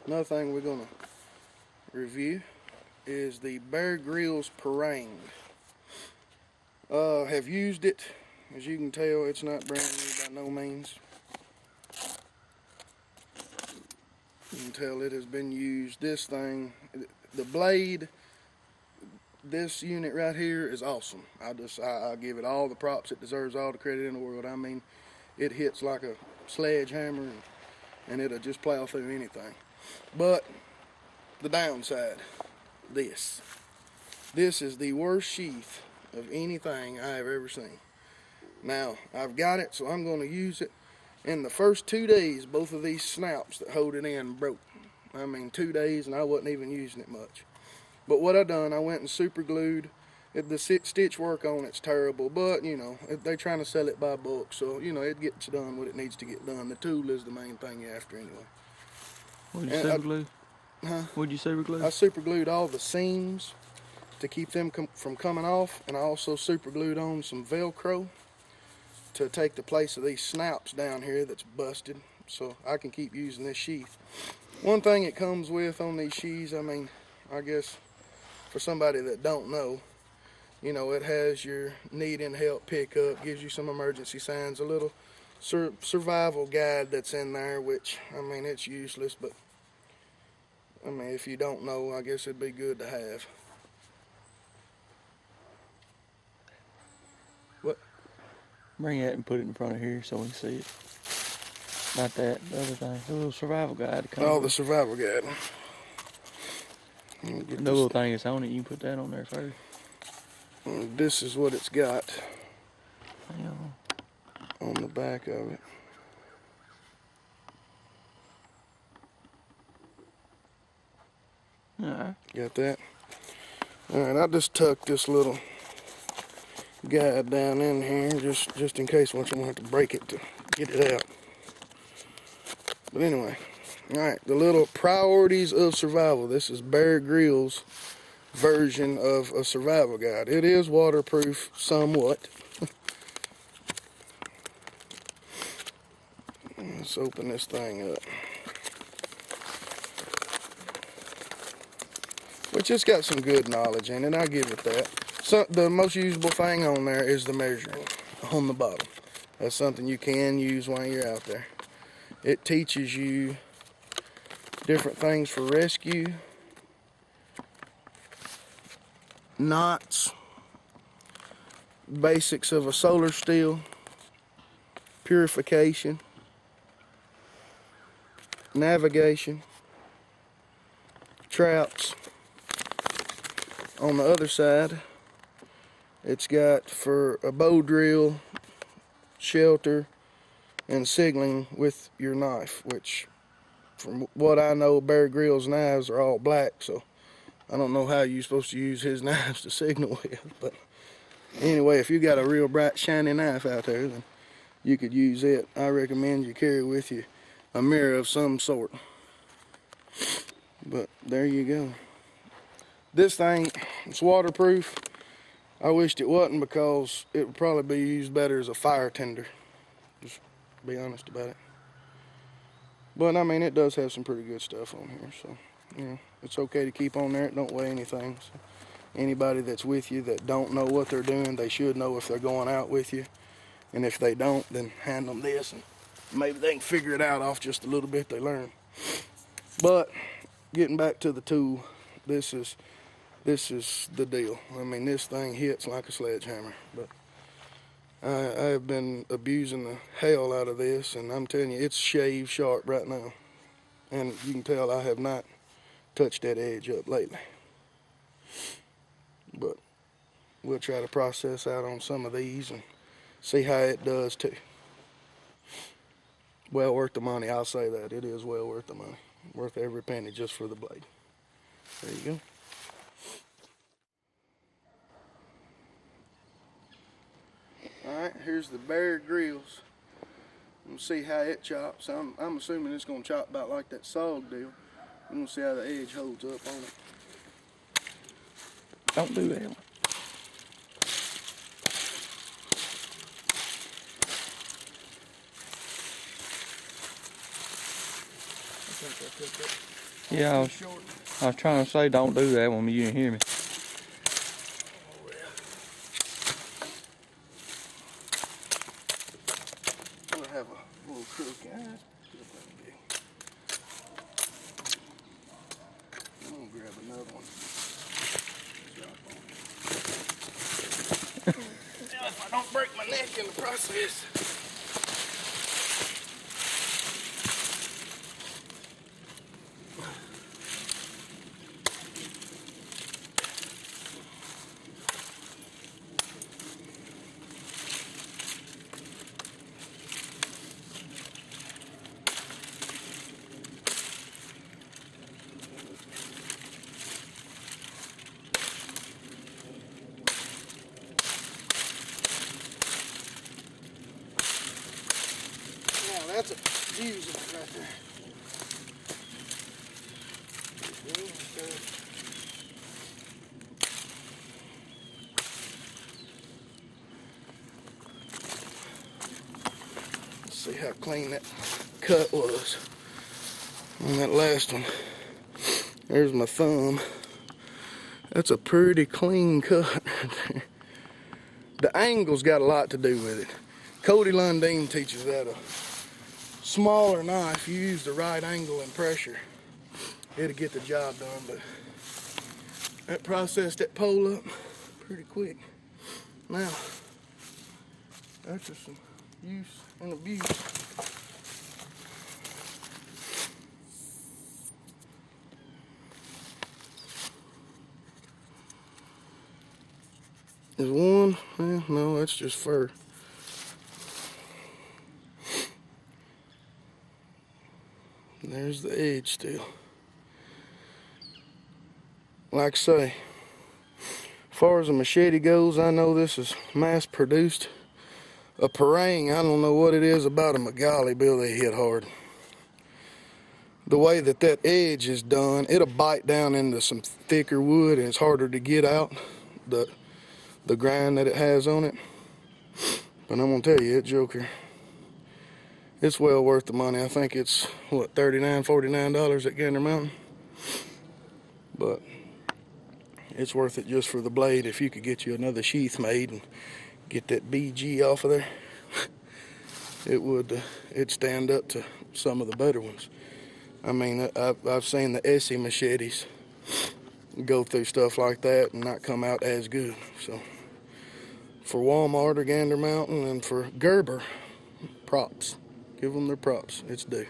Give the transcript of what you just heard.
Another thing we're gonna review is the Bear Grylls Parang. Have used it. As you can tell, it's not brand new by no means. You can tell it has been used. This thing, the blade, this unit right here is awesome. I give it all the props. It deserves all the credit in the world. I mean, it hits like a sledgehammer, and it'll just plow through anything. But the downside, this is the worst sheath of anything I have ever seen. Now, I've got it, so I'm going to use it. In the first 2 days, both of these snaps that hold it in broke. I mean, 2 days, and I wasn't even using it much. But what I done, I went and super glued. The stitch work on it's terrible, but, you know, they're trying to sell it by bulk, so, you know, it gets done what it needs to get done. The tool is the main thing you're after anyway. What did you super glue? Huh? What did you super glue? I super glued all the seams to keep them from coming off, and I also super glued on some Velcro to take the place of these snaps down here that's busted, so I can keep using this sheath. One thing it comes with on these sheaths, I mean, I guess for somebody that don't know, you know, it has your needing help pickup, gives you some emergency signs, a little survival guide that's in there, which, I mean, it's useless, but I mean, if you don't know, I guess it'd be good to have. What? Bring that and put it in front of here so we can see it. Not that, the other thing. The little survival guide. Oh, the survival guide. The little thing that's on it, you can put that on there first. This is what it's got Yeah. on the back of it. Alright. Got that? Alright, I just tucked this little guide down in here just in case once I'm gonna have to break it to get it out. But anyway, alright, the little priorities of survival. This is Bear Grylls' version of a survival guide. It is waterproof somewhat. Let's open this thing up. Which it's got some good knowledge in it, I'll give it that. So the most usable thing on there is the measuring on the bottom. That's something you can use while you're out there. It teaches you different things for rescue, knots, basics of a solar steel, purification, navigation, traps. On the other side, it's got for a bow drill, shelter, and signaling with your knife, which from what I know, Bear Grylls knives are all black, so I don't know how you're supposed to use his knives to signal with. But anyway, if you got a real bright shiny knife out there, then you could use it. I recommend you carry with you a mirror of some sort. But there you go. This thing, it's waterproof. I wished it wasn't, because it would probably be used better as a fire tender. Just be honest about it. But I mean, it does have some pretty good stuff on here, so you know, it's okay to keep on there. It don't weigh anything. So anybody that's with you that don't know what they're doing, they should know if they're going out with you. And if they don't, then hand them this, and maybe they can figure it out off just a little bit they learn. But getting back to the tool, this is the deal. I mean, this thing hits like a sledgehammer. But I have been abusing the hell out of this, and I'm telling you, it's shave sharp right now. And you can tell I have not touched that edge up lately. But we'll try to process out on some of these and see how it does too. Well worth the money, I'll say that. It is well worth the money. Worth every penny just for the blade. There you go. Alright, here's the Bear Grylls. We'll see how it chops. I'm assuming it's going to chop about like that sawed deal. I'm going to see how the edge holds up on it. Don't do that. I think I took it. Yeah, I was trying to say don't do that when you didn't hear me. I'm gonna have a little crook. I'm gonna grab another one. Now, if I don't break my neck in the process. Now that's a fuse right there. Let's see how clean that cut was on that last one. There's my thumb. That's a pretty clean cut right there. The angle's got a lot to do with it. Cody Lundeen teaches that a smaller knife, you use the right angle and pressure, it'll get the job done. But that processed that pole up pretty quick. Now, after some use and abuse, is one, well, no, that's just fur. There's the edge still. Like I say, as far as a machete goes, I know this is mass produced. A parang, I don't know what it is about a Magali bill, they hit hard. The way that that edge is done, it'll bite down into some thicker wood and it's harder to get out the grind that it has on it. But I'm gonna tell you, that joker, it's well worth the money. I think it's, what, $39, $49 at Gander Mountain? But it's worth it just for the blade. If you could get you another sheath made and get that BG off of there, it would, it'd stand up to some of the better ones. I mean, I've seen the Essie machetes go through stuff like that and not come out as good. So for Walmart or Gander Mountain and for Gerber, props. Give them their props. It's due.